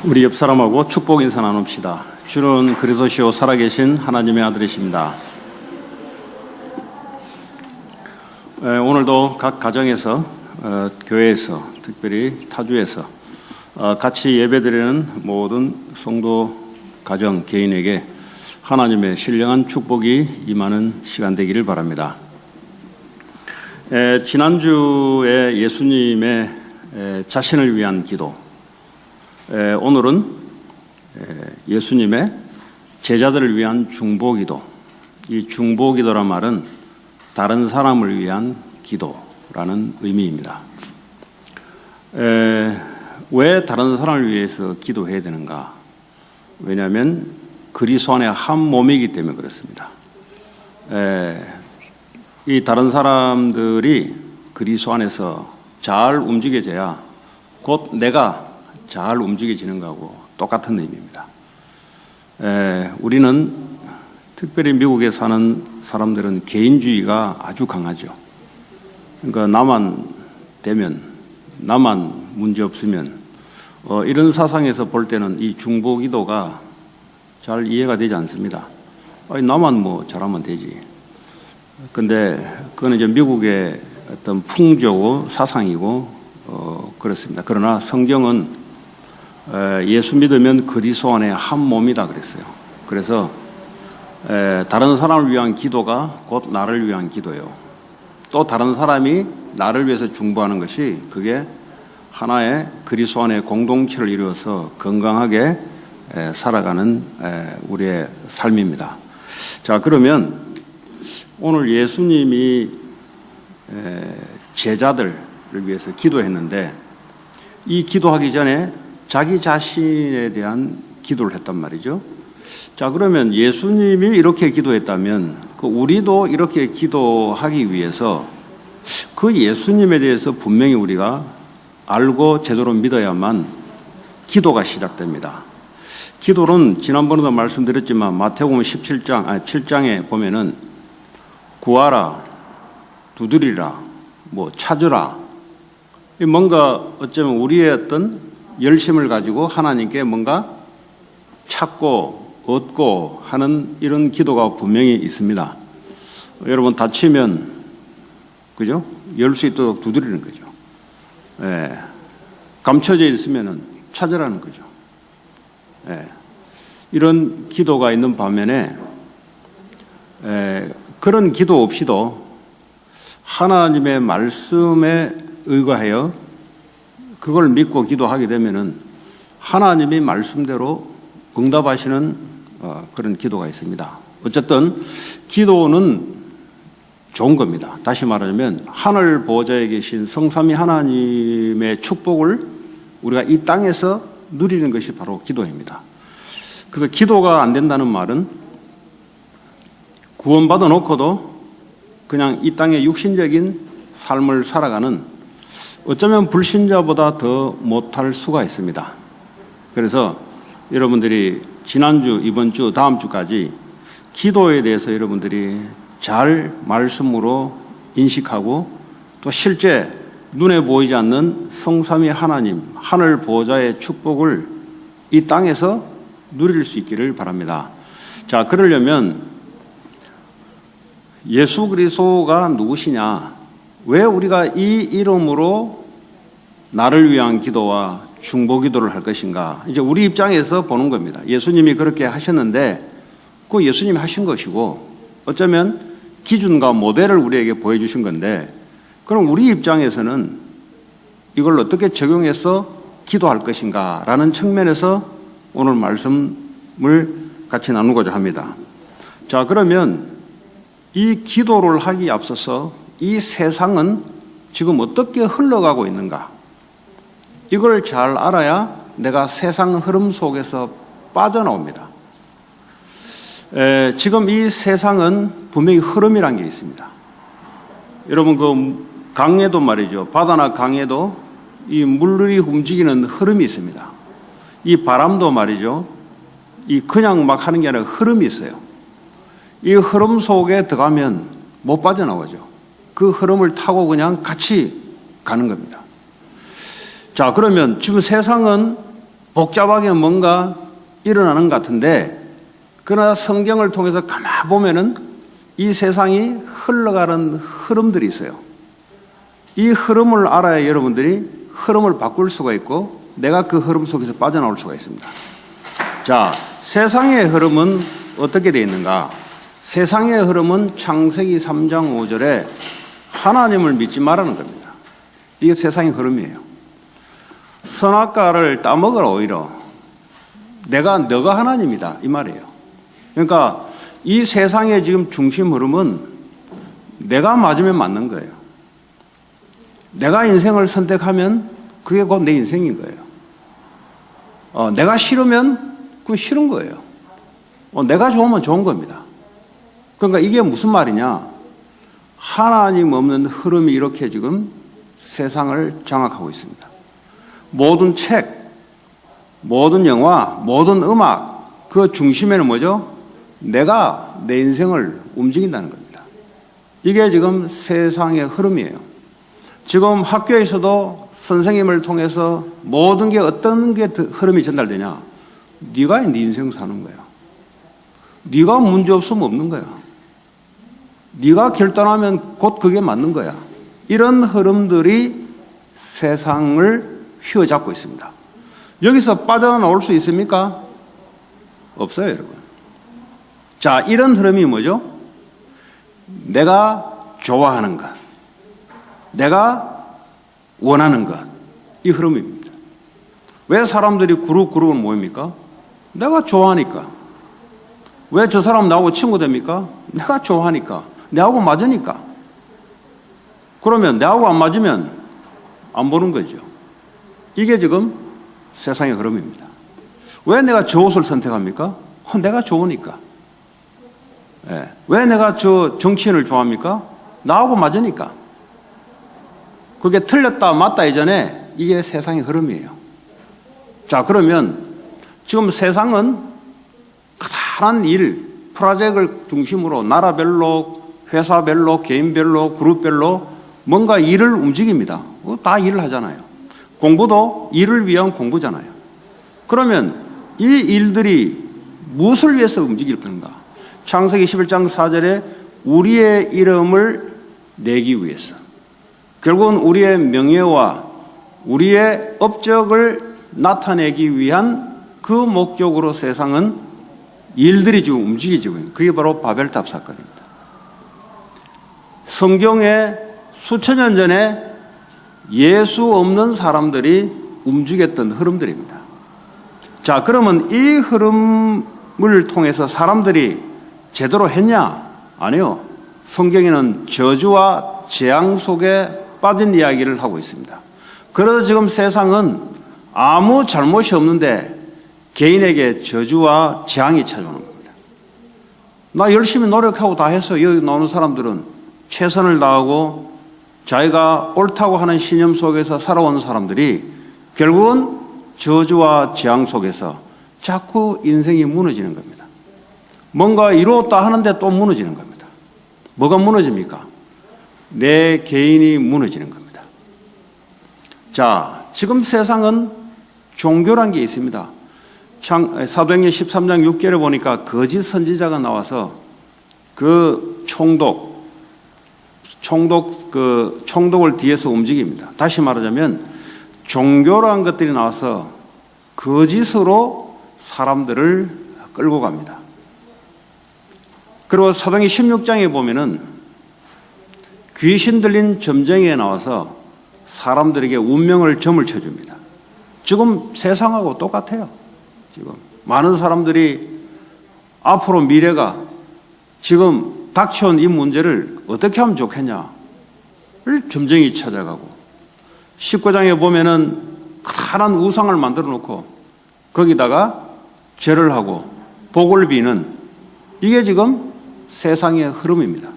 우리 옆 사람하고 축복 인사 나눕시다. 주는 그리스도시요 살아계신 하나님의 아들이십니다. 오늘도 각 가정에서, 교회에서, 특별히 타주에서 같이 예배드리는 모든 성도 가정, 개인에게 하나님의 신령한 축복이 임하는 시간 되기를 바랍니다. 지난주에 예수님의 자신을 위한 기도, 오늘은 예수님의 제자들을 위한 중보기도. 이 중보기도란 말은 다른 사람을 위한 기도라는 의미입니다. 왜 다른 사람을 위해서 기도해야 되는가? 왜냐하면 그리스도 안에 한 몸이기 때문에 그렇습니다. 이 다른 사람들이 그리스도 안에서 잘 움직여져야 곧 내가 잘 움직여지는 거하고 똑같은 의미입니다. 우리는 특별히 미국에 사는 사람들은 개인주의가 아주 강하죠. 그러니까 나만 되면, 나만 문제 없으면, 이런 사상에서 볼 때는 이 중보기도가 잘 이해가 되지 않습니다. 나만 뭐 잘하면 되지. 근데 그건 이제 미국의 어떤 풍조고 사상이고 그렇습니다. 그러나 성경은 예수 믿으면 그리스도 안에 한 몸이다 그랬어요. 그래서 다른 사람을 위한 기도가 곧 나를 위한 기도예요. 또 다른 사람이 나를 위해서 중보하는 것이 그게 하나의 그리스도 안의 공동체를 이루어서 건강하게 살아가는 우리의 삶입니다. 자, 그러면 오늘 예수님이 제자들을 위해서 기도했는데 이 기도하기 전에 자기 자신에 대한 기도를 했단 말이죠. 자, 그러면 예수님이 이렇게 기도했다면 우리도 이렇게 기도하기 위해서 그 예수님에 대해서 분명히 우리가 알고 제대로 믿어야만 기도가 시작됩니다. 기도는 지난번에도 말씀드렸지만 마태복음 7장에 보면은 구하라, 두드리라, 찾으라. 뭔가 어쩌면 우리의 어떤 열심을 가지고 하나님께 뭔가 찾고 얻고 하는 이런 기도가 분명히 있습니다. 여러분 다치면 그죠? 열 수 있도록 두드리는 거죠. 감춰져 있으면은 찾으라는 거죠. 이런 기도가 있는 반면에 그런 기도 없이도 하나님의 말씀에 의거하여 그걸 믿고 기도하게 되면은 하나님이 말씀대로 응답하시는 그런 기도가 있습니다. 어쨌든 기도는 좋은 겁니다. 다시 말하자면 하늘 보좌에 계신 성삼위 하나님의 축복을 우리가 이 땅에서 누리는 것이 바로 기도입니다. 그래서 기도가 안 된다는 말은 구원받아 놓고도 그냥 이 땅의 육신적인 삶을 살아가는 어쩌면 불신자보다 더 못할 수가 있습니다. 그래서 여러분들이 지난주, 이번 주, 다음 주까지 기도에 대해서 여러분들이 잘 말씀으로 인식하고 또 실제 눈에 보이지 않는 성삼위 하나님, 하늘 보좌의 축복을 이 땅에서 누릴 수 있기를 바랍니다. 자, 그러려면 예수 그리스도가 누구시냐? 왜 우리가 이 이름으로 나를 위한 기도와 중보기도를 할 것인가? 이제 우리 입장에서 보는 겁니다. 예수님이 그렇게 하셨는데 그 예수님이 하신 것이고 어쩌면 기준과 모델을 우리에게 보여주신 건데 그럼 우리 입장에서는 이걸 어떻게 적용해서 기도할 것인가? 라는 측면에서 오늘 말씀을 같이 나누고자 합니다. 자, 그러면 이 기도를 하기에 앞서서 이 세상은 지금 어떻게 흘러가고 있는가? 이걸 잘 알아야 내가 세상 흐름 속에서 빠져나옵니다. 지금 이 세상은 분명히 흐름이란 게 있습니다. 여러분 그 강에도 말이죠. 바다나 강에도 이 물들이 움직이는 흐름이 있습니다. 이 바람도 말이죠. 이 그냥 막 하는 게 아니라 흐름이 있어요. 이 흐름 속에 들어가면 못 빠져나오죠. 그 흐름을 타고 그냥 같이 가는 겁니다. 자, 그러면 지금 세상은 복잡하게 뭔가 일어나는 것 같은데, 그러나 성경을 통해서 가만 보면은 이 세상이 흘러가는 흐름들이 있어요. 이 흐름을 알아야 여러분들이 흐름을 바꿀 수가 있고 내가 그 흐름 속에서 빠져나올 수가 있습니다. 자, 세상의 흐름은 어떻게 되어 있는가? 세상의 흐름은 창세기 3장 5절에 하나님을 믿지 말라는 겁니다. 이게 세상의 흐름이에요. 선악과를 따먹으라 오히려. 너가 하나님이다 이 말이에요. 그러니까 이 세상의 지금 중심 흐름은 내가 맞으면 맞는 거예요. 내가 인생을 선택하면 그게 곧 내 인생인 거예요. 내가 싫으면 그건 싫은 거예요. 내가 좋으면 좋은 겁니다. 그러니까 이게 무슨 말이냐? 하나님 없는 흐름이 이렇게 지금 세상을 장악하고 있습니다. 모든 책, 모든 영화, 모든 음악, 그 중심에는 뭐죠? 내가 내 인생을 움직인다는 겁니다. 이게 지금 세상의 흐름이에요. 지금 학교에서도 선생님을 통해서 모든 게 어떤 게 흐름이 전달되냐? 네가 네 인생 사는 거야. 네가 문제 없으면 없는 거야. 네가 결단하면 곧 그게 맞는 거야. 이런 흐름들이 세상을 휘어잡고 있습니다. 여기서 빠져나올 수 있습니까? 없어요, 여러분. 자, 이런 흐름이 뭐죠? 내가 좋아하는 것, 내가 원하는 것, 이 흐름입니다. 왜 사람들이 그룹을 모입니까? 내가 좋아하니까. 왜 저 사람 나하고 친구 됩니까? 내가 좋아하니까. 내하고 맞으니까. 그러면 내하고 안 맞으면 안 보는 거죠. 이게 지금 세상의 흐름입니다. 왜 내가 저 옷을 선택합니까? 내가 좋으니까. 왜 내가 저 정치인을 좋아합니까? 나하고 맞으니까. 그게 틀렸다 맞다 이전에 이게 세상의 흐름이에요. 자, 그러면 지금 세상은 커다란 일, 프로젝트를 중심으로 나라별로, 회사별로, 개인별로, 그룹별로 뭔가 일을 움직입니다. 다 일을 하잖아요. 공부도 일을 위한 공부잖아요. 그러면 이 일들이 무엇을 위해서 움직일 건가? 창세기 11장 4절에 우리의 이름을 내기 위해서. 결국은 우리의 명예와 우리의 업적을 나타내기 위한 그 목적으로 세상은 일들이 지금 움직이지고 있는, 그게 바로 바벨탑 사건입니다. 성경에 수천 년 전에 예수 없는 사람들이 움직였던 흐름들입니다. 자, 그러면 이 흐름을 통해서 사람들이 제대로 했냐? 아니요. 성경에는 저주와 재앙 속에 빠진 이야기를 하고 있습니다. 그래서 지금 세상은 아무 잘못이 없는데 개인에게 저주와 재앙이 찾아오는 겁니다. 나 열심히 노력하고 다 해서 여기 나오는 사람들은 최선을 다하고 자기가 옳다고 하는 신념 속에서 살아온 사람들이 결국은 저주와 재앙 속에서 자꾸 인생이 무너지는 겁니다. 뭔가 이루었다 하는데 또 무너지는 겁니다. 뭐가 무너집니까? 내 개인이 무너지는 겁니다. 자, 지금 세상은 종교란 게 있습니다. 사도행전 13장 6절에 보니까 거짓 선지자가 나와서 그 총독을 뒤에서 움직입니다. 다시 말하자면 종교란 것들이 나와서 거짓으로 사람들을 끌고 갑니다. 그리고 사도행전 16장에 보면은 귀신 들린 점쟁이에 나와서 사람들에게 운명을 점을 쳐줍니다. 지금 세상하고 똑같아요. 지금 많은 사람들이 앞으로 미래가 지금 닥쳐온 이 문제를 어떻게 하면 좋겠냐를 점쟁이 찾아가고, 19장에 보면은 커다란 우상을 만들어 놓고 거기다가 절을 하고 복을 비는, 이게 지금 세상의 흐름입니다.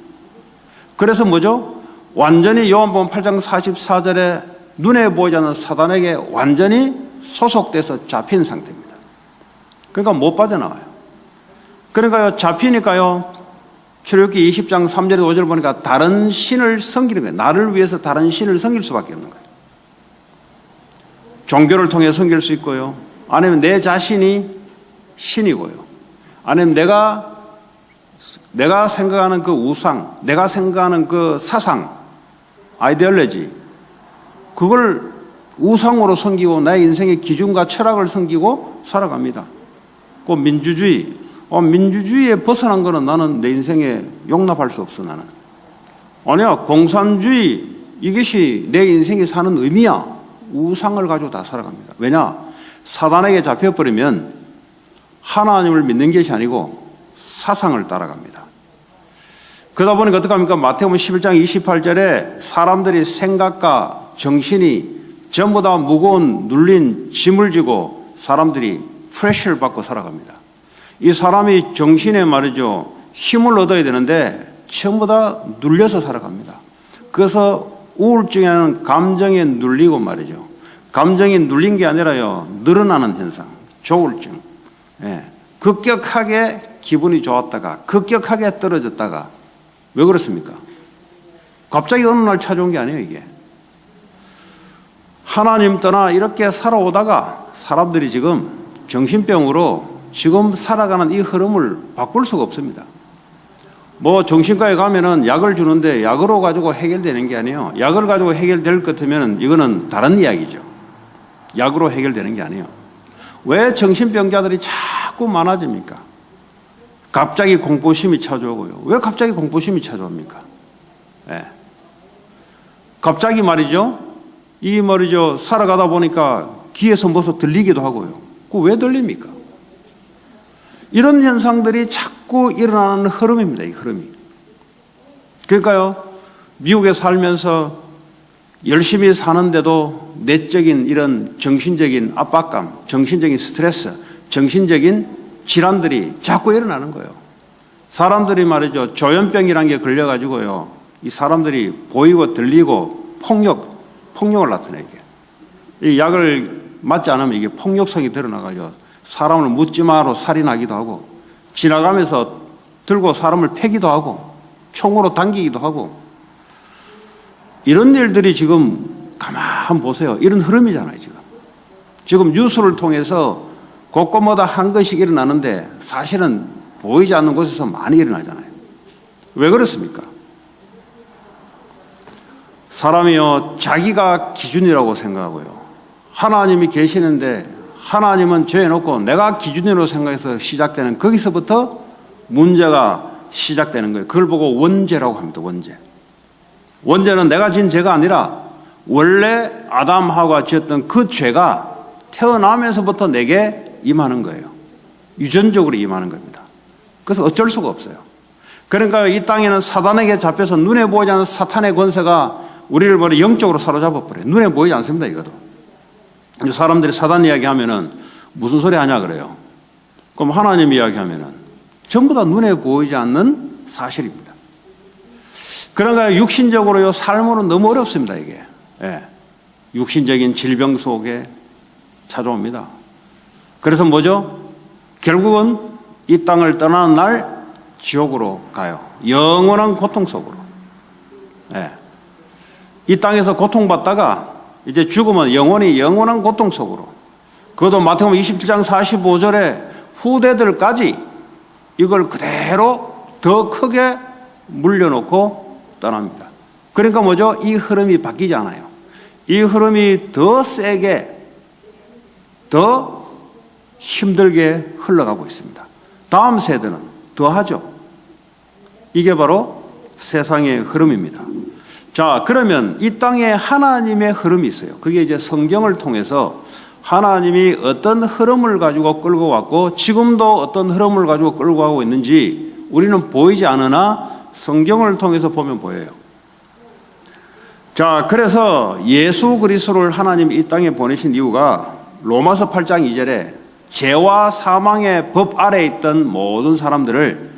그래서 뭐죠? 완전히 요한복음 8장 44절에 눈에 보이지 않는 사단에게 완전히 소속돼서 잡힌 상태입니다. 그러니까 못 빠져나와요. 그러니까요, 잡히니까요, 출애굽기 20장 3절에서 5절 보니까 다른 신을 섬기는 거예요. 나를 위해서 다른 신을 섬길 수밖에 없는 거예요. 종교를 통해 섬길 수 있고요, 아니면 내 자신이 신이고요. 아니면 내가 생각하는 그 우상, 내가 생각하는 그 사상, 아이디올로지, 그걸 우상으로 섬기고 나의 인생의 기준과 철학을 섬기고 살아갑니다. 그 민주주의에 벗어난 거는 나는 내 인생에 용납할 수 없어, 나는. 아니야, 공산주의, 이것이 내 인생에 사는 의미야. 우상을 가지고 다 살아갑니다. 왜냐? 사단에게 잡혀버리면 하나님을 믿는 것이 아니고 사상을 따라갑니다. 그러다 보니까 어떡합니까? 마태복음 11장 28절에 사람들이 생각과 정신이 전부 다 무거운 눌린 짐을 지고 사람들이 프레셔를 받고 살아갑니다. 이 사람이 정신에 말이죠, 힘을 얻어야 되는데 전부 다 눌려서 살아갑니다. 그래서 우울증에는 감정에 눌리고 말이죠. 감정이 눌린 게 아니라요, 늘어나는 현상, 조울증. 예. 급격하게 기분이 좋았다가 급격하게 떨어졌다가. 왜 그렇습니까? 갑자기 어느 날 찾아온 게 아니에요, 이게. 하나님 떠나 이렇게 살아오다가 사람들이 지금 정신병으로 지금 살아가는 이 흐름을 바꿀 수가 없습니다. 뭐 정신과에 가면은 약을 주는데 약으로 가지고 해결되는 게 아니에요. 약을 가지고 해결될 것 같으면 이거는 다른 이야기죠. 약으로 해결되는 게 아니에요. 왜 정신병자들이 자꾸 많아집니까? 갑자기 공포심이 찾아오고요. 왜 갑자기 공포심이 찾아옵니까? 예. 갑자기 말이죠. 살아가다 보니까 귀에서 뭐서 들리기도 하고요. 그거 왜 들립니까? 이런 현상들이 자꾸 일어나는 흐름입니다, 이 흐름이. 그러니까요, 미국에 살면서 열심히 사는데도 내적인 이런 정신적인 압박감, 정신적인 스트레스, 정신적인 질환들이 자꾸 일어나는 거예요. 사람들이 말이죠, 조현병이라는 게 걸려가지고요, 이 사람들이 보이고 들리고 폭력을 나타내게. 이 약을 맞지 않으면 이게 폭력성이 드러나가지고 사람을 묻지마로 살인하기도 하고, 지나가면서 들고 사람을 패기도 하고, 총으로 당기기도 하고, 이런 일들이 지금 가만 보세요. 이런 흐름이잖아요, 지금. 지금 뉴스를 통해서 곳곳마다 한 것씩 일어나는데 사실은 보이지 않는 곳에서 많이 일어나잖아요. 왜 그렇습니까? 사람이요, 자기가 기준이라고 생각하고요. 하나님이 계시는데 하나님은 죄해놓고 내가 기준으로 생각해서 시작되는, 거기서부터 문제가 시작되는 거예요. 그걸 보고 원죄라고 합니다. 원죄는 내가 진 죄가 아니라 원래 아담 하와가 지었던 그 죄가 태어나면서부터 내게 임하는 거예요. 유전적으로 임하는 겁니다. 그래서 어쩔 수가 없어요. 그러니까 이 땅에는 사단에게 잡혀서 눈에 보이지 않는 사탄의 권세가 우리를 버려 영적으로 사로잡아 버려요. 눈에 보이지 않습니다, 이것도. 사람들이 사단 이야기하면은 무슨 소리 하냐 그래요. 그럼 하나님 이야기하면은 전부 다 눈에 보이지 않는 사실입니다. 그러니까 육신적으로요, 삶으로 너무 어렵습니다, 이게. 예. 육신적인 질병 속에 찾아옵니다. 그래서 뭐죠? 결국은 이 땅을 떠나는 날 지옥으로 가요. 영원한 고통 속으로. 예. 이 땅에서 고통받다가 이제 죽으면 영원한 고통 속으로. 그것도 마태복음 27장 45절에 후대들까지 이걸 그대로 더 크게 물려놓고 떠납니다. 그러니까 뭐죠? 이 흐름이 바뀌지 않아요. 이 흐름이 더 세게, 더 힘들게 흘러가고 있습니다. 다음 세대는 더 하죠. 이게 바로 세상의 흐름입니다. 자, 그러면 이 땅에 하나님의 흐름이 있어요. 그게 이제 성경을 통해서 하나님이 어떤 흐름을 가지고 끌고 왔고 지금도 어떤 흐름을 가지고 끌고 가고 있는지 우리는 보이지 않으나 성경을 통해서 보면 보여요. 자, 그래서 예수 그리스도를 하나님이 이 땅에 보내신 이유가 로마서 8장 2절에 죄와 사망의 법 아래에 있던 모든 사람들을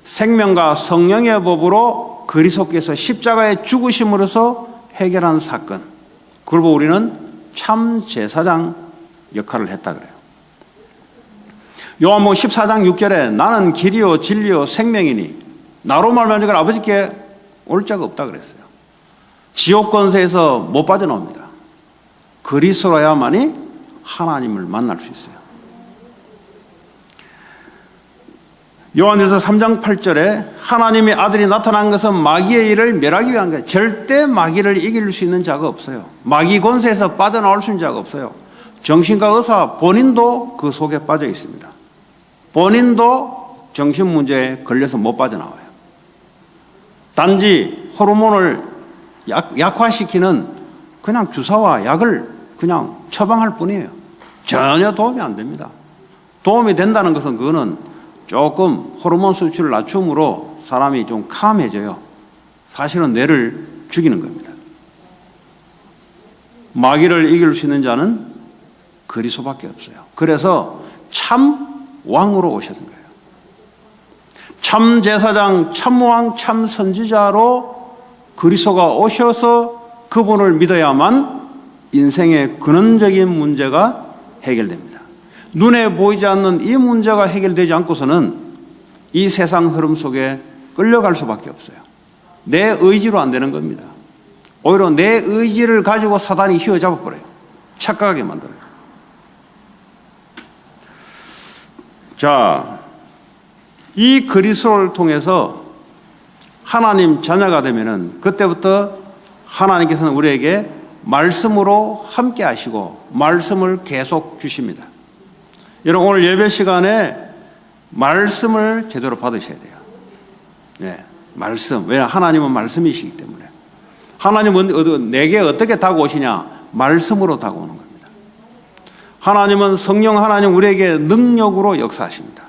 생명과 성령의 법으로 그리스도께서 십자가에 죽으심으로써 해결한 사건, 그걸 보고 우리는 참 제사장 역할을 했다 그래요. 요한복음 14장 6절에 나는 길이요 진리요 생명이니 나로 말미암아 아버지께 올 자가 없다 그랬어요. 지옥 권세에서 못 빠져나옵니다. 그리스도야만이 하나님을 만날 수 있어요. 요한일서 3장 8절에 하나님의 아들이 나타난 것은 마귀의 일을 멸하기 위한 거예요. 절대 마귀를 이길 수 있는 자가 없어요. 마귀 권세에서 빠져나올 수 있는 자가 없어요. 정신과 의사 본인도 그 속에 빠져 있습니다. 본인도 정신 문제에 걸려서 못 빠져나와요. 단지 호르몬을 약화시키는 그냥 주사와 약을 그냥 처방할 뿐이에요. 전혀 도움이 안 됩니다. 도움이 된다는 것은 그거는 조금 호르몬 수치를 낮춤으로 사람이 좀 캄해져요. 사실은 뇌를 죽이는 겁니다. 마귀를 이길 수 있는 자는 그리스도밖에 없어요. 그래서 참 왕으로 오셨은 거예요. 참 제사장, 참 왕, 참 선지자로 그리스도가 오셔서 그분을 믿어야만 인생의 근원적인 문제가 해결됩니다. 눈에 보이지 않는 이 문제가 해결되지 않고서는 이 세상 흐름 속에 끌려갈 수밖에 없어요. 내 의지로 안 되는 겁니다. 오히려 내 의지를 가지고 사단이 휘어잡아 버려요. 착각하게 만들어요. 자, 이 그리스도를 통해서 하나님 자녀가 되면은 그때부터 하나님께서는 우리에게 말씀으로 함께 하시고 말씀을 계속 주십니다. 여러분 오늘 예배 시간에 말씀을 제대로 받으셔야 돼요. 네, 말씀. 왜? 하나님은 말씀이시기 때문에. 하나님은 내게 어떻게 다가오시냐? 말씀으로 다가오는 겁니다. 하나님은 성령 하나님 우리에게 능력으로 역사하십니다.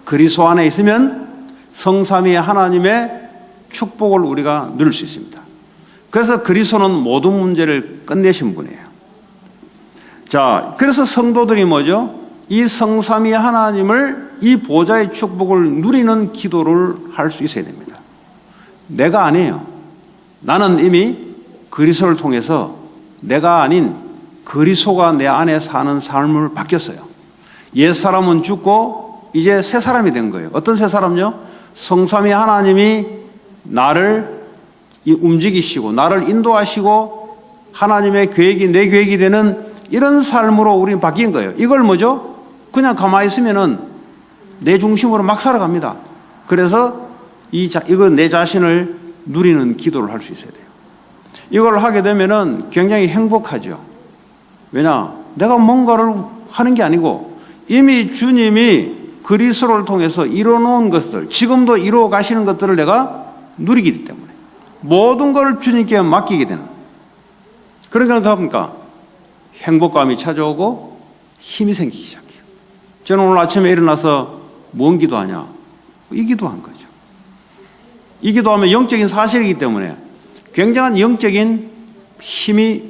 그리스도 안에 있으면 성삼위의 하나님의 축복을 우리가 누릴 수 있습니다. 그래서 그리스도는 모든 문제를 끝내신 분이에요. 자, 그래서 성도들이 뭐죠? 이 성삼위 하나님을 이 보좌의 축복을 누리는 기도를 할 수 있어야 됩니다. 내가 아니에요. 나는 이미 그리스도를 통해서 내가 아닌 그리스도가 내 안에 사는 삶을 바뀌었어요. 옛사람은 죽고 이제 새 사람이 된 거예요. 어떤 새 사람요? 성삼위 하나님이 나를 움직이시고 나를 인도하시고 하나님의 계획이 내 계획이 되는 이런 삶으로 우리는 바뀐 거예요. 이걸 뭐죠? 그냥 가만히 있으면은 내 중심으로 막 살아갑니다. 그래서 이거 내 자신을 누리는 기도를 할 수 있어야 돼요. 이걸 하게 되면은 굉장히 행복하죠. 왜냐? 내가 뭔가를 하는 게 아니고 이미 주님이 그리스도를 통해서 이뤄놓은 것들, 지금도 이루어 가시는 것들을 내가 누리기 때문에 모든 걸 주님께 맡기게 되는. 그러니까 뭡니까? 행복감이 찾아오고 힘이 생기기 시작해요. 저는 오늘 아침에 일어나서 뭔 기도하냐? 이 기도한 거죠. 이 기도하면 영적인 사실이기 때문에 굉장한 영적인 힘이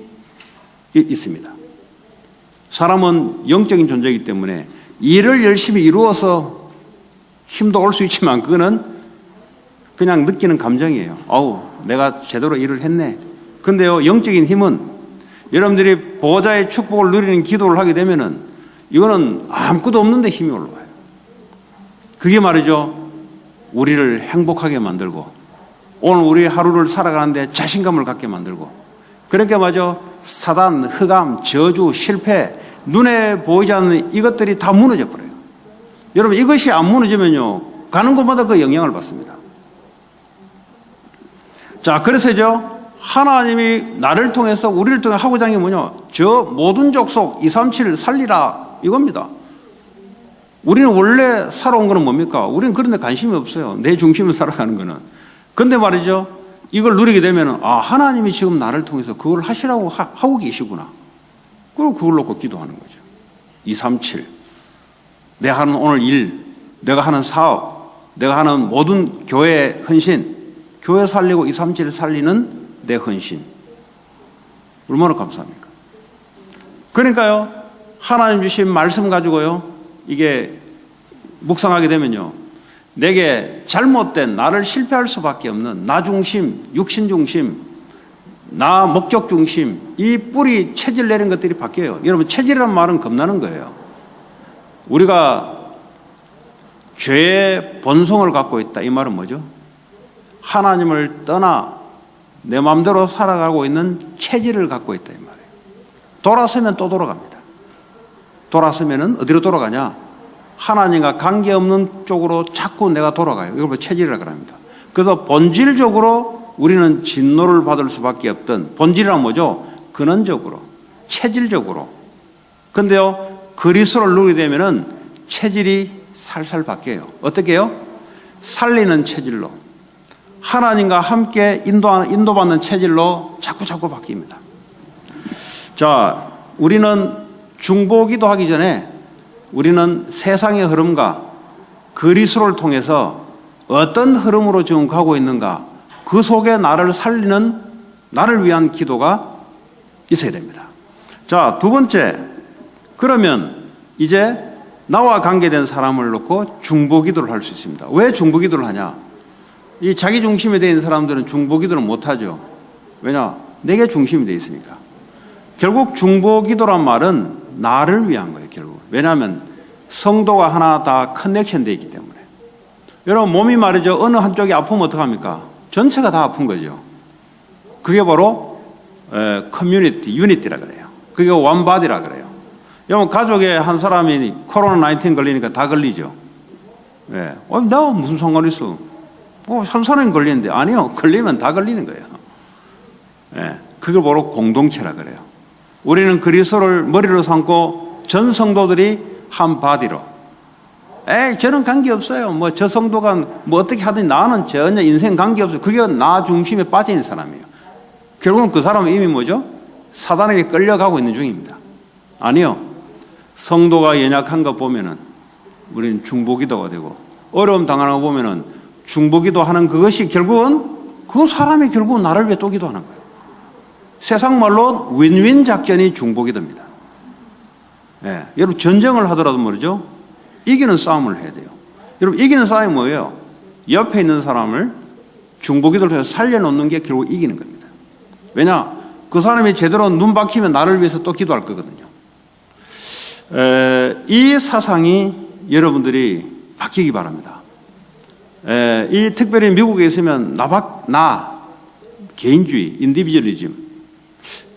있습니다. 사람은 영적인 존재이기 때문에 일을 열심히 이루어서 힘도 올 수 있지만 그거는 그냥 느끼는 감정이에요. 어우, 내가 제대로 일을 했네. 근데요, 영적인 힘은 여러분들이 보호자의 축복을 누리는 기도를 하게 되면은 이거는 아무것도 없는데 힘이 올라와요. 그게 말이죠. 우리를 행복하게 만들고 오늘 우리 하루를 살아가는데 자신감을 갖게 만들고 그러니까 말이죠. 사단, 흑암, 저주, 실패, 눈에 보이지 않는 이것들이 다 무너져 버려요. 여러분 이것이 안 무너지면요. 가는 곳마다 그 영향을 받습니다. 자, 그래서죠. 하나님이 나를 통해서 우리를 통해 하고자 하는 게 뭐냐? 저 모든 족속 237을 살리라 이겁니다. 우리는 원래 살아온 거는 뭡니까? 우리는 그런 데 관심이 없어요. 내 중심을 살아가는 거는. 근데 말이죠. 이걸 누리게 되면 하나님이 지금 나를 통해서 그걸 하시라고 하고 계시구나. 그리고 그걸 놓고 기도하는 거죠. 237. 내가 하는 오늘 일, 내가 하는 사업, 내가 하는 모든 교회 헌신, 교회 살리고 237을 살리는 내 헌신. 얼마나 감사합니까? 그러니까요, 하나님 주신 말씀 가지고요, 이게 묵상하게 되면요, 내게 잘못된 나를 실패할 수밖에 없는 나 중심, 육신 중심, 나 목적 중심, 이 뿌리 체질 내린 것들이 바뀌어요. 여러분, 체질이란 말은 겁나는 거예요. 우리가 죄의 본성을 갖고 있다. 이 말은 뭐죠? 하나님을 떠나 내 마음대로 살아가고 있는 체질을 갖고 있다. 이 말이에요. 돌아서면 또 돌아갑니다. 돌았으면은 어디로 돌아가냐? 하나님과 관계없는 쪽으로 자꾸 내가 돌아가요. 이걸 체질이라고 합니다. 그래서 본질적으로 우리는 진노를 받을 수밖에 없던, 본질이란 뭐죠? 근원적으로, 체질적으로. 근데요, 그리스도를 누리게 되면은 체질이 살살 바뀌어요. 어떻게 해요? 살리는 체질로, 하나님과 함께 인도받는 체질로 자꾸 바뀝니다. 자, 우리는 중보기도 하기 전에 우리는 세상의 흐름과 그리스도를 통해서 어떤 흐름으로 지금 가고 있는가, 그 속에 나를 살리는, 나를 위한 기도가 있어야 됩니다. 자, 두 번째, 그러면 이제 나와 관계된 사람을 놓고 중보기도를 할 수 있습니다. 왜 중보기도를 하냐? 이 자기 중심에 되어 있는 사람들은 중보기도를 못하죠. 왜냐? 내게 중심이 되어 있으니까. 결국 중보기도란 말은 나를 위한 거예요, 결국. 왜냐하면 성도가 하나 다 커넥션 되어 있기 때문에. 여러분, 몸이 말이죠, 어느 한쪽이 아프면 어떡합니까? 전체가 다 아픈 거죠. 그게 바로 커뮤니티, 유니티라 그래요. 그게 원바디라 그래요. 여러분, 가족에 한 사람이 코로나19 걸리니까 다 걸리죠. 예. 내가 무슨 상관 있어? 한 사람이 걸리는데. 아니요, 걸리면 다 걸리는 거예요. 예. 그걸 바로 공동체라 그래요. 우리는 그리스도를 머리로 삼고 전 성도들이 한 바디로. 저는 관계없어요. 저 성도가 어떻게 하든지 나는 전혀 인생 관계없어요. 그게 나 중심에 빠져있는 사람이에요. 결국은 그 사람은 이미 뭐죠? 사단에게 끌려가고 있는 중입니다. 아니요. 성도가 연약한 거 보면은 우리는 중보기도가 되고, 어려움 당하는 거 보면은 중보기도 하는 그것이 결국은 그 사람이 결국은 나를 위해 또 기도하는 거예요. 세상 말로 윈윈 작전이 중보기도입니다. 예, 여러분, 전쟁을 하더라도 말이죠, 이기는 싸움을 해야 돼요. 여러분, 이기는 싸움이 뭐예요? 옆에 있는 사람을 중보기도를 해서 살려놓는 게 결국 이기는 겁니다. 왜냐? 그 사람이 제대로 눈 박히면 나를 위해서 또 기도할 거거든요. 이 사상이 여러분들이 바뀌기 바랍니다. 이 특별히 미국에 있으면 나 개인주의, 인디비주얼리즘,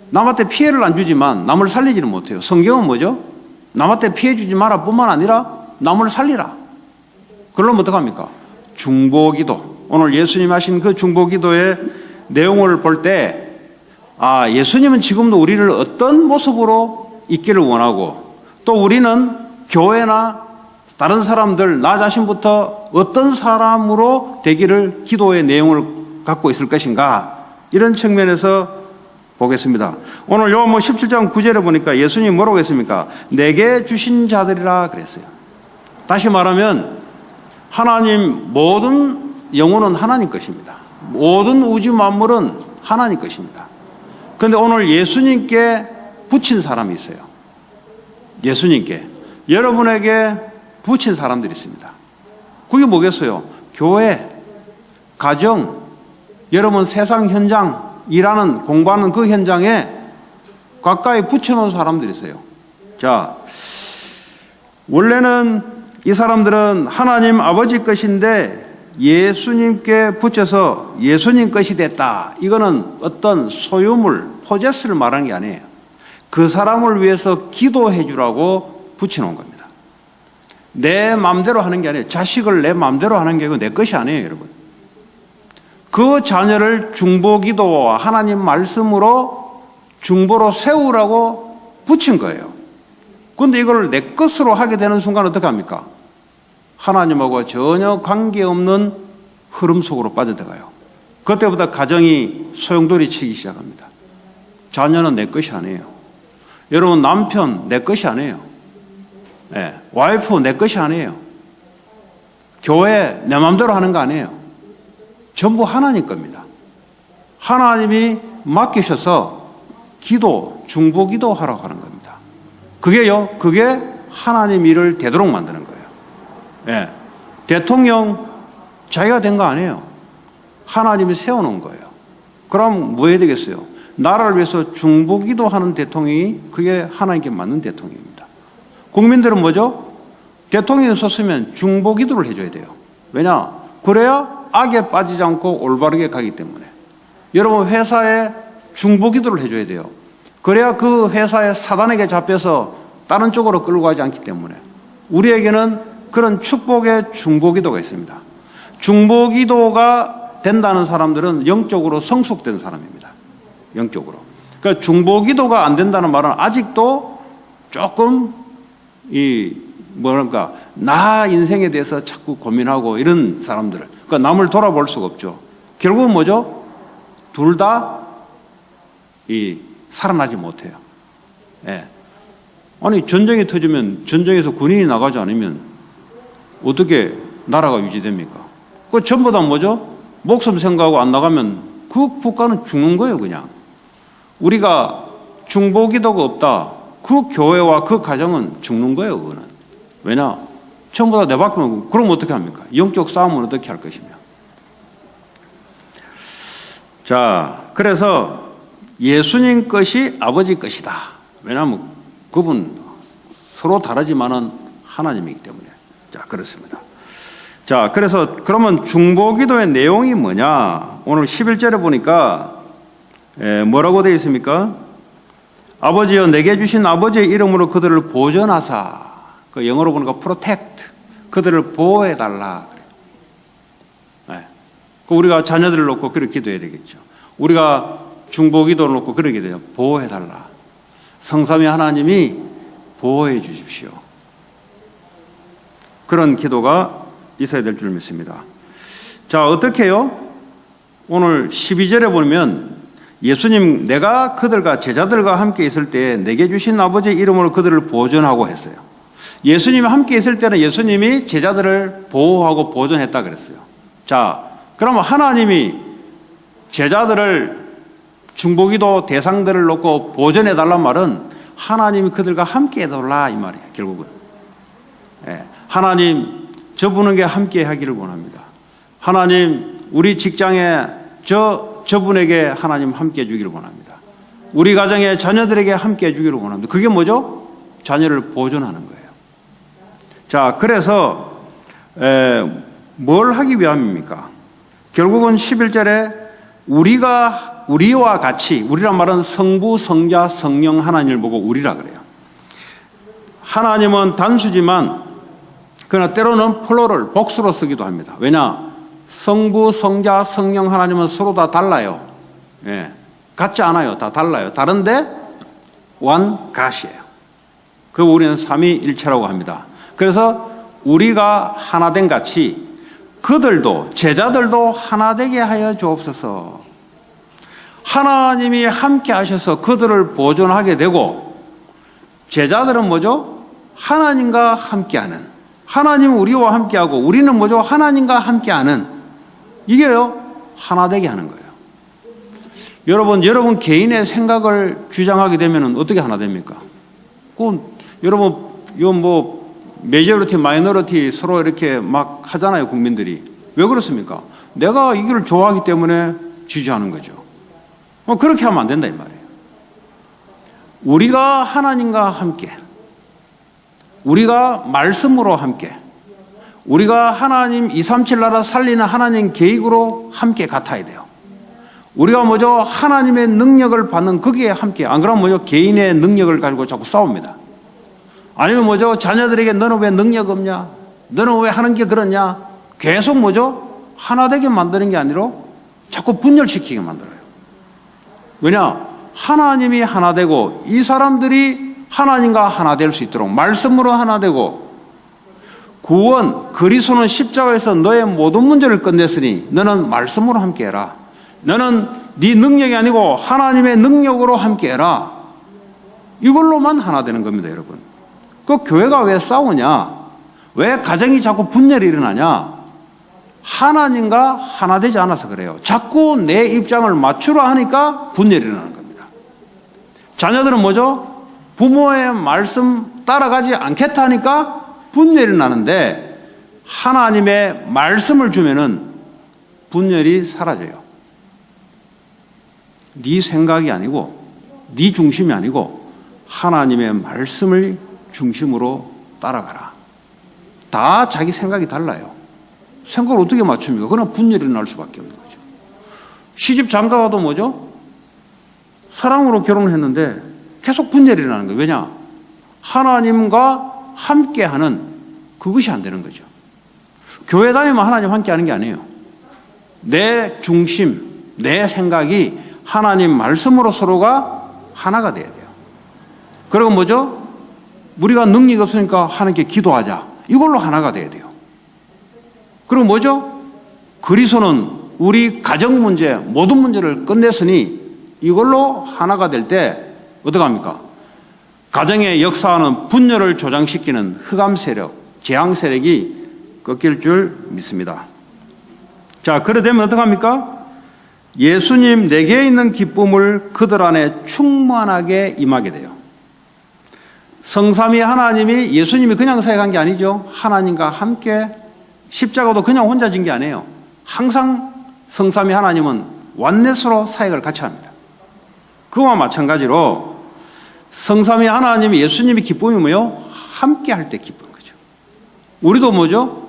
남한테 피해를 안 주지만 남을 살리지는 못해요. 성경은 뭐죠? 남한테 피해 주지 마라 뿐만 아니라 남을 살리라. 그러면 어떡합니까? 중보기도. 오늘 예수님 하신 그 중보기도의 내용을 볼 때, 예수님은 지금도 우리를 어떤 모습으로 있기를 원하고, 또 우리는 교회나 다른 사람들, 나 자신부터 어떤 사람으로 되기를 기도의 내용을 갖고 있을 것인가, 이런 측면에서 보겠습니다. 오늘 요 17장 9절에 보니까 예수님이 뭐라고 했습니까? 내게 주신 자들이라 그랬어요. 다시 말하면 하나님, 모든 영혼은 하나님 것입니다. 모든 우주 만물은 하나님 것입니다. 그런데 오늘 예수님께 붙인 사람이 있어요. 예수님께, 여러분에게 붙인 사람들이 있습니다. 그게 뭐겠어요? 교회, 가정, 여러분 세상 현장, 일하는, 공부하는 그 현장에 가까이 붙여놓은 사람들이 있어요. 자, 원래는 이 사람들은 하나님 아버지 것인데 예수님께 붙여서 예수님 것이 됐다. 이거는 어떤 소유물, 포제스를 말하는 게 아니에요. 그 사람을 위해서 기도해 주라고 붙여놓은 겁니다. 내 마음대로 하는 게 아니에요. 자식을 내 마음대로 하는 게 내 것이 아니에요, 여러분. 그 자녀를 중보기도와 하나님 말씀으로 중보로 세우라고 붙인 거예요. 그런데 이걸 내 것으로 하게 되는 순간 어떻게 합니까? 하나님하고 전혀 관계없는 흐름 속으로 빠져들어가요. 그때부터 가정이 소용돌이 치기 시작합니다. 자녀는 내 것이 아니에요. 여러분, 남편 내 것이 아니에요. 와이프 내 것이 아니에요. 교회 내 마음대로 하는 거 아니에요. 전부 하나님 겁니다. 하나님이 맡기셔서 기도, 중보기도 하라고 하는 겁니다. 그게 하나님 일을 되도록 만드는 거예요. 대통령 자기가 된 거 아니에요. 하나님이 세워놓은 거예요. 그럼 뭐 해야 되겠어요? 나라를 위해서 중보기도 하는 대통령이 그게 하나님께 맞는 대통령입니다. 국민들은 뭐죠? 대통령이 섰으면 중보기도를 해줘야 돼요. 왜냐? 그래야 악에 빠지지 않고 올바르게 가기 때문에. 여러분, 회사에 중보기도를 해줘야 돼요. 그래야 그 회사에 사단에게 잡혀서 다른 쪽으로 끌고 가지 않기 때문에 우리에게는 그런 축복의 중보기도가 있습니다. 중보기도가 된다는 사람들은 영적으로 성숙된 사람입니다. 영적으로. 그러니까 중보기도가 안 된다는 말은 아직도 조금 나 인생에 대해서 자꾸 고민하고 이런 사람들. 그러니까 남을 돌아볼 수가 없죠. 결국은 뭐죠? 둘 다 살아나지 못해요. 예. 아니, 전쟁이 터지면 전쟁에서 군인이 나가지 않으면 어떻게 나라가 유지됩니까? 그 전부 다 뭐죠? 목숨 생각하고 안 나가면 그 국가는 죽는 거예요, 그냥. 우리가 중보기도가 없다. 그 교회와 그 가정은 죽는 거예요, 그거는. 왜냐? 전부 다 내 밖에만, 그럼 어떻게 합니까? 영적 싸움은 어떻게 할 것이며. 자, 그래서 예수님 것이 아버지 것이다. 왜냐하면 그분 서로 다르지만은 하나님이기 때문에. 자, 그렇습니다. 자, 그래서 그러면 중보기도의 내용이 뭐냐? 오늘 11절에 보니까 뭐라고 되어 있습니까? 아버지여 내게 주신 아버지의 이름으로 그들을 보존하사. 그 영어로 보니까 protect. 그들을 보호해달라. 네. 우리가 자녀들을 놓고 그렇게 기도해야 되겠죠. 우리가 중보기도를 놓고 그렇게 돼요. 보호해달라. 성삼위 하나님이 보호해 주십시오. 그런 기도가 있어야 될 줄 믿습니다. 자, 어떻게 해요? 오늘 12절에 보면 예수님 내가 그들과 제자들과 함께 있을 때 내게 주신 아버지의 이름으로 그들을 보존하고 했어요. 예수님이 함께 있을 때는 예수님이 제자들을 보호하고 보존했다 그랬어요. 자, 그러면 하나님이 제자들을 중보기도 대상들을 놓고 보존해달란 말은 하나님이 그들과 함께 해달라 이 말이에요. 결국은. 예, 하나님 저분에게 함께 하기를 원합니다. 하나님 우리 직장에 저분에게 하나님 함께 해주기를 원합니다. 우리 가정의 자녀들에게 함께 해주기를 원합니다. 그게 뭐죠? 자녀를 보존하는 거예요. 자, 그래서 뭘 하기 위함입니까? 결국은 11절에 우리와 같이, 우리란 말은 성부, 성자, 성령 하나님을 보고 우리라 그래요. 하나님은 단수지만 그러나 때로는 플로럴, 복수로 쓰기도 합니다. 왜냐? 성부, 성자, 성령 하나님은 서로 다 달라요. 예, 같지 않아요. 다 달라요. 다른데 one God이에요. 그 우리는 삼위일체라고 합니다. 그래서 우리가 하나된 같이 그들도 제자들도 하나되게 하여 주옵소서. 하나님이 함께 하셔서 그들을 보존하게 되고 제자들은 뭐죠? 하나님과 함께하는, 하나님은 우리와 함께하고 우리는 뭐죠? 하나님과 함께하는, 이게요 하나되게 하는 거예요. 여러분 개인의 생각을 주장하게 되면 어떻게 하나 됩니까? 여러분 이건 메저리티, 마이너리티 서로 이렇게 막 하잖아요, 국민들이. 왜 그렇습니까? 내가 이 길을 좋아하기 때문에 지지하는 거죠. 그렇게 하면 안 된다 이 말이에요. 우리가 하나님과 함께, 우리가 말씀으로 함께, 우리가 하나님 237 나라 살리는 하나님 계획으로 함께 같아야 돼요. 우리가 뭐죠? 하나님의 능력을 받는 거기에 함께. 안 그러면 뭐죠? 개인의 능력을 가지고 자꾸 싸웁니다. 아니면 뭐죠? 자녀들에게 너는 왜 능력 없냐? 너는 왜 하는 게 그렇냐? 계속 뭐죠? 하나 되게 만드는 게 아니라 자꾸 분열시키게 만들어요. 왜냐? 하나님이 하나 되고 이 사람들이 하나님과 하나 될 수 있도록 말씀으로 하나 되고, 구원, 그리스도는 십자가에서 너의 모든 문제를 끝냈으니 너는 말씀으로 함께해라. 너는 네 능력이 아니고 하나님의 능력으로 함께해라. 이걸로만 하나 되는 겁니다, 여러분. 그 교회가 왜 싸우냐? 왜 가정이 자꾸 분열이 일어나냐? 하나님과 하나 되지 않아서 그래요. 자꾸 내 입장을 맞추려 하니까 분열이 일어나는 겁니다. 자녀들은 뭐죠? 부모의 말씀 따라가지 않겠다 하니까 분열이 나는데, 하나님의 말씀을 주면은 분열이 사라져요. 네 생각이 아니고 네 중심이 아니고 하나님의 말씀을 중심으로 따라가라. 다 자기 생각이 달라요. 생각을 어떻게 맞춥니까? 그러나 분열이 날 수밖에 없는 거죠. 시집 장가가도 뭐죠? 사랑으로 결혼을 했는데 계속 분열이 나는 거예요. 왜냐? 하나님과 함께하는 그것이 안 되는 거죠. 교회 다니면 하나님 함께하는 게 아니에요. 내 중심, 내 생각이 하나님 말씀으로 서로가 하나가 돼야 돼요. 그리고 뭐죠? 우리가 능력이 없으니까 하나님께 기도하자. 이걸로 하나가 돼야 돼요. 그리고 뭐죠? 그리스도는 우리 가정 문제, 모든 문제를 끝냈으니 이걸로 하나가 될 때 어떻게 합니까? 가정의 역사하는 분열을 조장시키는 흑암 세력, 재앙 세력이 꺾일 줄 믿습니다. 자, 그래 되면 어떻게 합니까? 예수님 내게 있는 기쁨을 그들 안에 충만하게 임하게 돼요. 성삼위 하나님이 예수님이 그냥 사역한 게 아니죠. 하나님과 함께 십자가도 그냥 혼자 진 게 아니에요. 항상 성삼위 하나님은 완넷으로 사역을 같이 합니다. 그와 마찬가지로 성삼위 하나님이 예수님의 기쁨이 뭐요? 함께 할 때 기쁜 거죠. 우리도 뭐죠?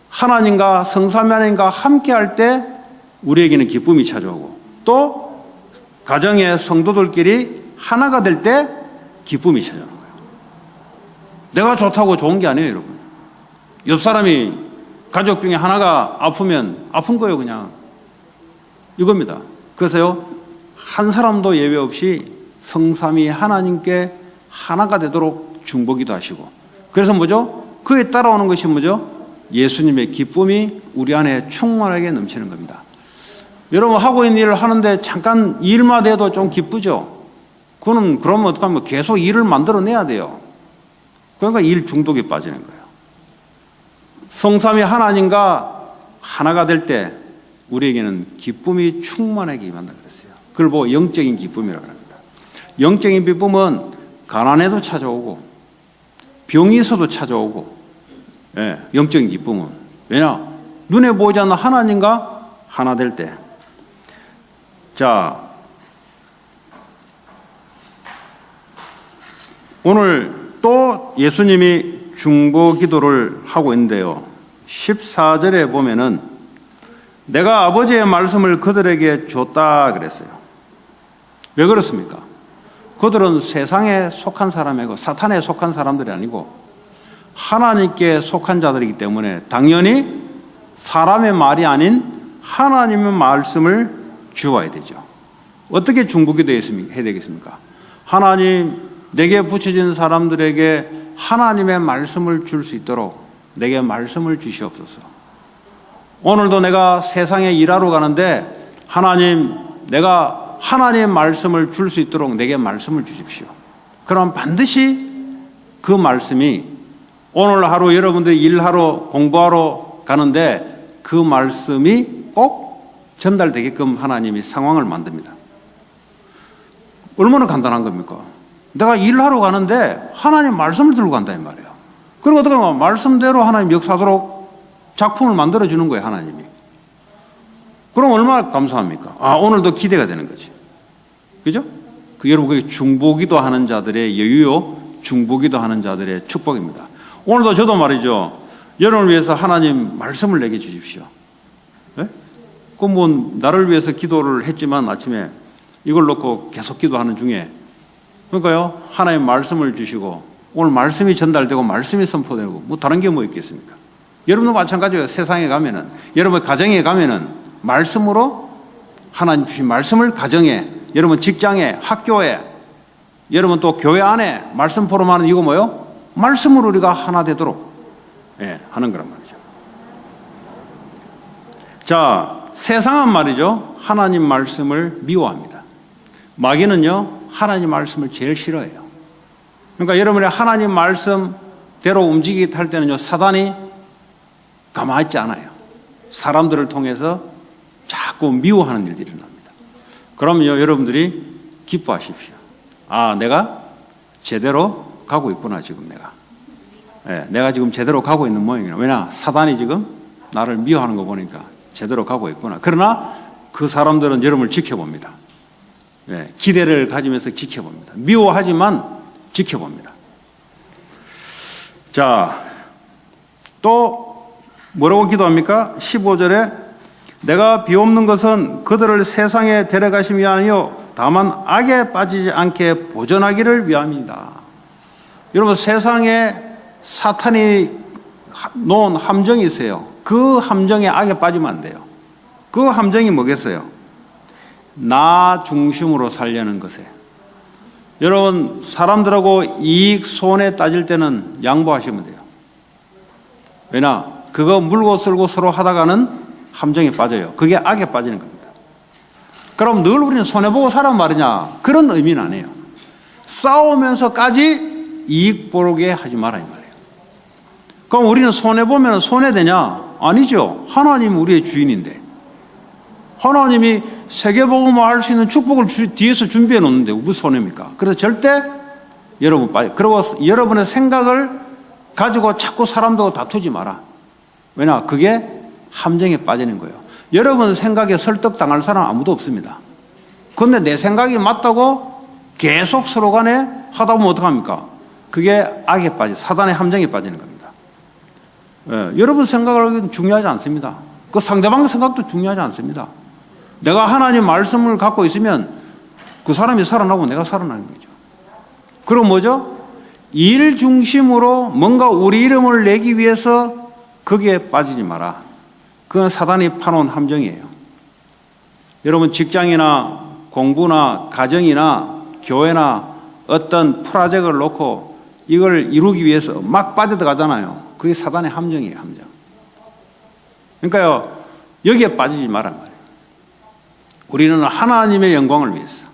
하나님과 성삼위 하나님과 함께 할 때 우리에게는 기쁨이 찾아오고 또 가정의 성도들끼리 하나가 될 때 기쁨이 찾아오는 거예요. 내가 좋다고 좋은 게 아니에요, 여러분. 옆 사람이 가족 중에 하나가 아프면 아픈 거예요, 그냥. 이겁니다. 그래서요, 한 사람도 예외 없이 성삼위 하나님께 하나가 되도록 중보기도 하시고. 그래서 뭐죠? 그에 따라오는 것이 뭐죠? 예수님의 기쁨이 우리 안에 충만하게 넘치는 겁니다. 여러분 하고 있는 일을 하는데 잠깐 일만 해도 좀 기쁘죠? 그러면 어떡하면 계속 일을 만들어내야 돼요. 그러니까 일 중독에 빠지는 거예요. 성삼위 하나님과 하나가 될 때 우리에게는 기쁨이 충만하게 임한다 그랬어요. 그걸 보고 영적인 기쁨이라고 합니다. 영적인 기쁨은 가난에도 찾아오고 병이 있어도 찾아오고, 예, 영적인 기쁨은 왜냐? 눈에 보이지 않는 하나님과 하나 될 때. 자, 오늘 또 예수님이 중보 기도를 하고 있는데요. 14절에 보면은 내가 아버지의 말씀을 그들에게 줬다 그랬어요. 왜 그렇습니까? 그들은 세상에 속한 사람이고 사탄에 속한 사람들이 아니고 하나님께 속한 자들이기 때문에 당연히 사람의 말이 아닌 하나님의 말씀을 주어야 되죠. 어떻게 중보기도 해야 되겠습니까? 하나님, 내게 붙여진 사람들에게 하나님의 말씀을 줄 수 있도록 내게 말씀을 주시옵소서. 오늘도 내가 세상에 일하러 가는데 하나님, 내가 하나님의 말씀을 줄 수 있도록 내게 말씀을 주십시오. 그럼 반드시 그 말씀이 오늘 하루 여러분들이 일하러 공부하러 가는데 그 말씀이 꼭 전달되게끔 하나님이 상황을 만듭니다. 얼마나 간단한 겁니까? 내가 일하러 가는데 하나님 말씀을 들고 간다 이 말이에요. 그리고 어떻게 하면 말씀대로 하나님 역사하도록 작품을 만들어주는 거예요, 하나님이. 그럼 얼마나 감사합니까? 아, 오늘도 기대가 되는 거지. 그죠? 여러분, 그게 중보기도 하는 자들의 여유요, 중보기도 하는 자들의 축복입니다. 오늘도 저도 말이죠. 여러분을 위해서 하나님 말씀을 내게 주십시오. 네? 그럼 뭐, 나를 위해서 기도를 했지만 아침에 이걸 놓고 계속 기도하는 중에 그러니까요, 하나님 말씀을 주시고 오늘 말씀이 전달되고 말씀이 선포되고 뭐 다른 게 뭐 있겠습니까? 여러분도 마찬가지예요. 세상에 가면은, 여러분 가정에 가면은 말씀으로 하나님 주신 말씀을 가정에, 여러분 직장에, 학교에, 여러분 또 교회 안에 말씀 포럼하는 이거 뭐요? 말씀으로 우리가 하나 되도록, 예, 하는 거란 말이죠. 자, 세상은 말이죠, 하나님 말씀을 미워합니다. 마귀는요, 하나님 말씀을 제일 싫어해요. 그러니까 여러분의 하나님 말씀대로 움직이게 할 때는요, 사단이 가만히 있지 않아요. 사람들을 통해서 자꾸 미워하는 일들이 일어납니다. 그러면요, 여러분들이 기뻐하십시오. 아, 내가 제대로 가고 있구나, 지금 내가. 예, 내가 지금 제대로 가고 있는 모양이구나. 왜냐? 사단이 지금 나를 미워하는 거 보니까 제대로 가고 있구나. 그러나 그 사람들은 여러분을 지켜봅니다. 예, 기대를 가지면서 지켜봅니다. 미워하지만 지켜봅니다. 자, 또 뭐라고 기도합니까? 15절에 내가 비옵는 것은 그들을 세상에 데려가심이 아니요 다만 악에 빠지지 않게 보존하기를 위함이다. 여러분, 세상에 사탄이 놓은 함정이 있어요. 그 함정에 악에 빠지면 안 돼요. 그 함정이 뭐겠어요? 나 중심으로 살려는 것에. 여러분, 사람들하고 이익, 손해 따질 때는 양보하시면 돼요. 왜냐? 그거 물고 쓸고 서로 하다가는 함정에 빠져요. 그게 악에 빠지는 겁니다. 그럼 늘 우리는 손해보고 살란 말이냐? 그런 의미는 아니에요. 싸우면서까지 이익 보게 하지 마라 이 말이에요. 그럼 우리는 손해보면 손해되냐? 아니죠. 하나님이 우리의 주인인데. 하나님이 세계복음을 할 수 있는 축복을 뒤에서 준비해 놓는데 무슨 손해입니까? 그래서 절대 여러분 빠져. 그리고 여러분의 생각을 가지고 자꾸 사람들하고 다투지 마라. 왜냐? 그게 함정에 빠지는 거예요. 여러분 생각에 설득당할 사람 아무도 없습니다. 그런데 내 생각이 맞다고 계속 서로 간에 하다 보면 어떡합니까? 그게 악에 빠져, 사단의 함정에 빠지는 겁니다. 예, 여러분 생각은 중요하지 않습니다. 그 상대방의 생각도 중요하지 않습니다. 내가 하나님 말씀을 갖고 있으면 그 사람이 살아나고 내가 살아나는 거죠. 그럼 뭐죠? 일 중심으로 뭔가 우리 이름을 내기 위해서 거기에 빠지지 마라. 그건 사단이 파놓은 함정이에요. 여러분 직장이나 공부나 가정이나 교회나 어떤 프로젝트를 놓고 이걸 이루기 위해서 막 빠져들어가잖아요. 그게 사단의 함정이에요, 함정. 그러니까요, 여기에 빠지지 말란 말이에요. 우리는 하나님의 영광을 위해서,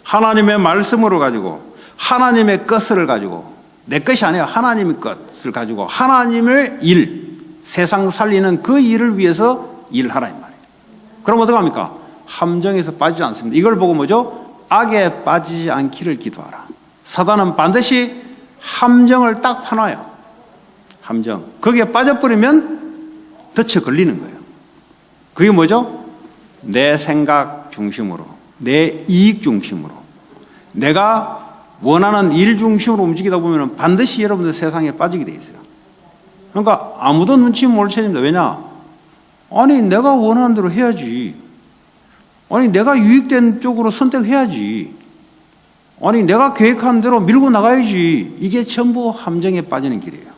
하나님의 말씀으로 가지고, 하나님의 것을 가지고, 내 것이 아니에요. 하나님의 것을 가지고, 하나님의 일, 세상 살리는 그 일을 위해서 일하라 이 말이에요. 그럼 어떡합니까? 함정에서 빠지지 않습니다. 이걸 보고 뭐죠? 악에 빠지지 않기를 기도하라. 사단은 반드시 함정을 딱 파놔요. 함정. 거기에 빠져버리면 덫에 걸리는 거예요. 그게 뭐죠? 내 생각 중심으로, 내 이익 중심으로, 내가 원하는 일 중심으로 움직이다 보면 반드시 여러분들 세상에 빠지게 돼 있어요. 그러니까 아무도 눈치 못 채집니다. 왜냐? 아니 내가 원하는 대로 해야지. 아니 내가 유익된 쪽으로 선택해야지. 아니 내가 계획한 대로 밀고 나가야지. 이게 전부 함정에 빠지는 길이에요.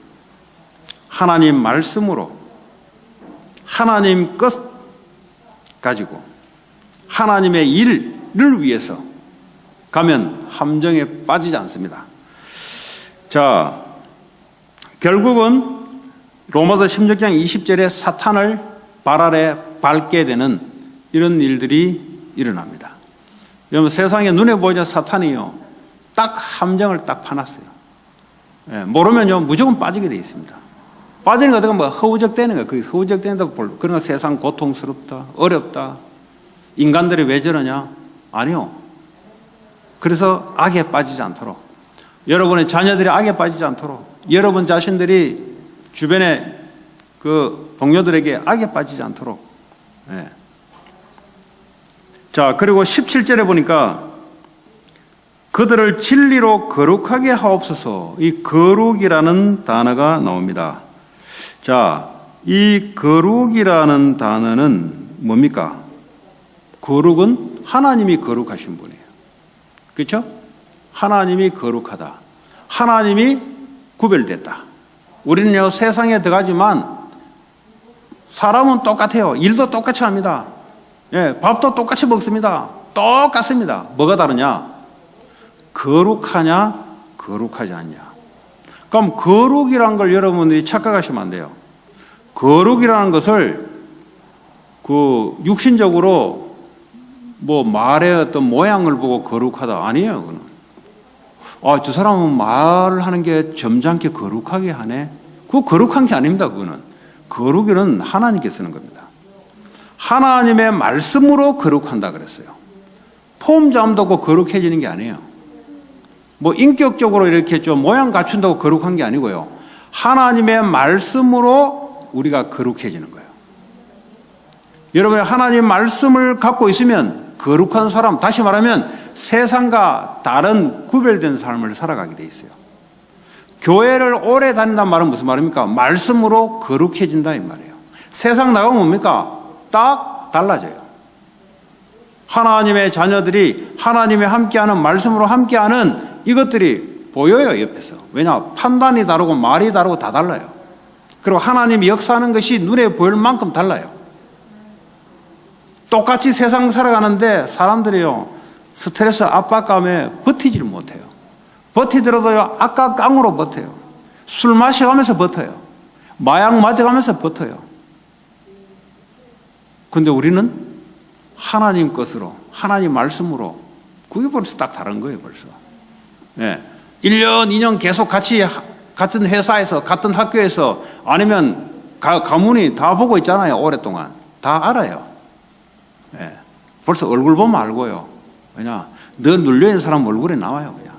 하나님 말씀으로, 하나님 것 가지고, 하나님의 일을 위해서 가면 함정에 빠지지 않습니다. 자, 결국은 로마서 16장 20절에 사탄을 발 아래 밟게 되는 이런 일들이 일어납니다. 여러분 세상에 눈에 보이는 사탄이요, 딱 함정을 딱 파놨어요. 예, 모르면요 무조건 빠지게 돼 있습니다. 빠지는 것도 뭐 허우적대는 거예요. 그 허우적대는다고 볼로. 그러나 세상 고통스럽다, 어렵다, 인간들이 왜 저러냐? 아니요. 그래서 악에 빠지지 않도록, 여러분의 자녀들이 악에 빠지지 않도록, 여러분 자신들이 주변에 그 동료들에게 악에 빠지지 않도록. 예. 자, 그리고 17절에 보니까 그들을 진리로 거룩하게 하옵소서. 이 거룩이라는 단어가 나옵니다. 자, 이 거룩이라는 단어는 뭡니까? 거룩은 하나님이 거룩하신 분이에요. 그렇죠? 하나님이 거룩하다. 하나님이 구별됐다. 우리는요 세상에 들어가지만 사람은 똑같아요. 일도 똑같이 합니다. 예, 밥도 똑같이 먹습니다. 똑같습니다. 뭐가 다르냐? 거룩하냐, 거룩하지 않냐. 그럼 거룩이라는 걸 여러분들이 착각하시면 안 돼요. 거룩이라는 것을 그 육신적으로 뭐 말의 어떤 모양을 보고 거룩하다 아니에요. 그는. 아, 저 사람은 말을 하는 게 점잖게 거룩하게 하네. 그거 거룩한 게 아닙니다. 그거는. 거룩은 하나님께 쓰는 겁니다. 하나님의 말씀으로 거룩한다 그랬어요. 폼잠도 없고 거룩해지는 게 아니에요. 뭐 인격적으로 이렇게 좀 모양 갖춘다고 거룩한 게 아니고요. 하나님의 말씀으로 우리가 거룩해지는 거예요. 여러분 하나님 말씀을 갖고 있으면 거룩한 사람, 다시 말하면 세상과 다른 구별된 삶을 살아가게 돼 있어요. 교회를 오래 다닌다는 말은 무슨 말입니까? 말씀으로 거룩해진다 이 말이에요. 세상 나가면 뭡니까? 딱 달라져요. 하나님의 자녀들이 하나님의 함께하는 말씀으로 함께하는 이것들이 보여요, 옆에서. 왜냐? 판단이 다르고 말이 다르고 다 달라요. 그리고 하나님이 역사하는 것이 눈에 보일 만큼 달라요. 똑같이 세상 살아가는데 사람들이요, 스트레스 압박감에 버티질 못해요. 버티더라도요, 악과 깡으로 버텨요. 술 마셔가면서 버텨요. 마약 맞아가면서 버텨요. 그런데 우리는 하나님 것으로, 하나님 말씀으로, 그게 벌써 딱 다른 거예요, 벌써. 예. 1년, 2년 계속 같은 회사에서, 같은 학교에서, 아니면 가문이 다 보고 있잖아요, 오랫동안. 다 알아요. 예. 벌써 얼굴 보면 알고요. 왜냐? 늘 눌려있는 사람 얼굴에 나와요, 그냥.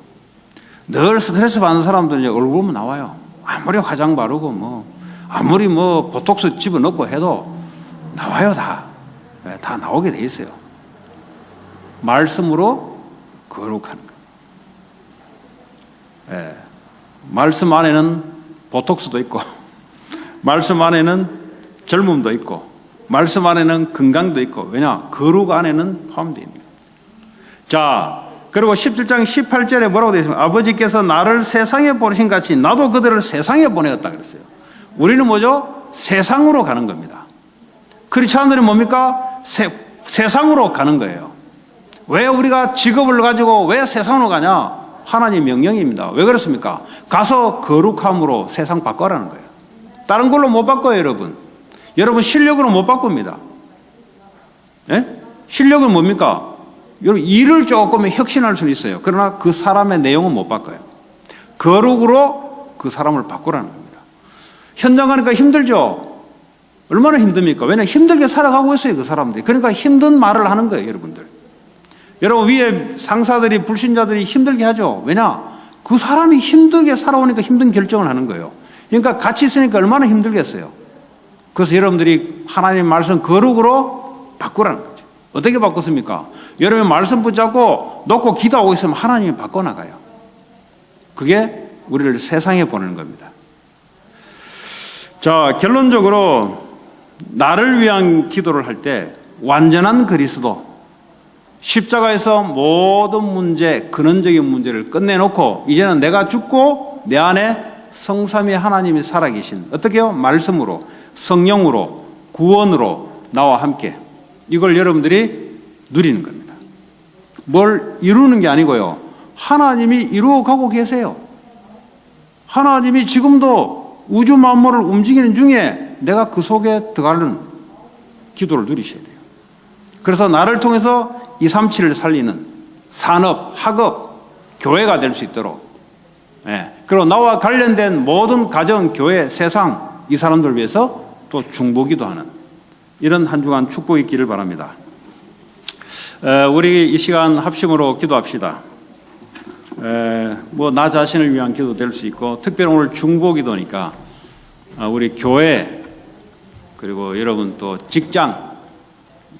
늘 스트레스 받는 사람들은 얼굴 보면 나와요. 아무리 화장 바르고, 아무리 보톡스 집어넣고 해도 나와요, 다. 예, 다 나오게 돼 있어요. 말씀으로 거룩하는 거예요. 예. 말씀 안에는 보톡스도 있고, 말씀 안에는 젊음도 있고, 말씀 안에는 건강도 있고, 왜냐? 거룩 안에는 포함되어 있는 거예요. 자, 그리고 17장 18절에 뭐라고 되어 있습니까? 아버지께서 나를 세상에 보내신 같이 나도 그들을 세상에 보내었다 그랬어요. 우리는 뭐죠? 세상으로 가는 겁니다. 크리스찬들이 뭡니까? 세상으로 가는 거예요. 왜 우리가 직업을 가지고 왜 세상으로 가냐? 하나님 명령입니다. 왜 그렇습니까? 가서 거룩함으로 세상 바꿔라는 거예요. 다른 걸로 못 바꿔요, 여러분. 여러분 실력으로 못 바꿉니다. 예? 실력은 뭡니까? 여러분 일을 조금 혁신할 수는 있어요. 그러나 그 사람의 내용은 못 바꿔요. 거룩으로 그 사람을 바꾸라는 겁니다. 현장 가니까 힘들죠? 얼마나 힘듭니까? 왜냐하면 힘들게 살아가고 있어요, 그 사람들이. 그러니까 힘든 말을 하는 거예요, 여러분들. 여러분 위에 상사들이, 불신자들이 힘들게 하죠. 왜냐? 그 사람이 힘들게 살아오니까 힘든 결정을 하는 거예요. 그러니까 같이 있으니까 얼마나 힘들겠어요. 그래서 여러분들이 하나님 말씀 거룩으로 바꾸라는 거죠. 어떻게 바꿨습니까? 여러분 말씀 붙잡고 놓고 기도하고 있으면 하나님이 바꿔나가요. 그게 우리를 세상에 보내는 겁니다. 자, 결론적으로 나를 위한 기도를 할 때 완전한 그리스도, 십자가에서 모든 문제, 근원적인 문제를 끝내놓고 이제는 내가 죽고 내 안에 성삼위 하나님이 살아계신, 어떻게요? 말씀으로, 성령으로, 구원으로 나와 함께 이걸 여러분들이 누리는 겁니다. 뭘 이루는 게 아니고요, 하나님이 이루어가고 계세요. 하나님이 지금도 우주 만물을 움직이는 중에 내가 그 속에 들어가는 기도를 누리셔야 돼요. 그래서 나를 통해서 237을 살리는 산업, 학업, 교회가 될 수 있도록, 그리고 나와 관련된 모든 가정, 교회, 세상, 이 사람들을 위해서 또 중보기도 하는 이런 한 주간 축복이 있기를 바랍니다. 우리 이 시간 합심으로 기도합시다. 나 자신을 위한 기도 될 수 있고, 특별히 오늘 중보기도니까 우리 교회, 그리고 여러분 또 직장,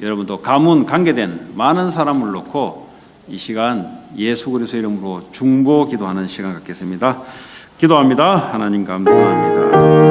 여러분 또 가문, 관계된 많은 사람을 놓고 이 시간 예수 그리스도 이름으로 중보 기도하는 시간 갖겠습니다. 기도합니다. 하나님 감사합니다.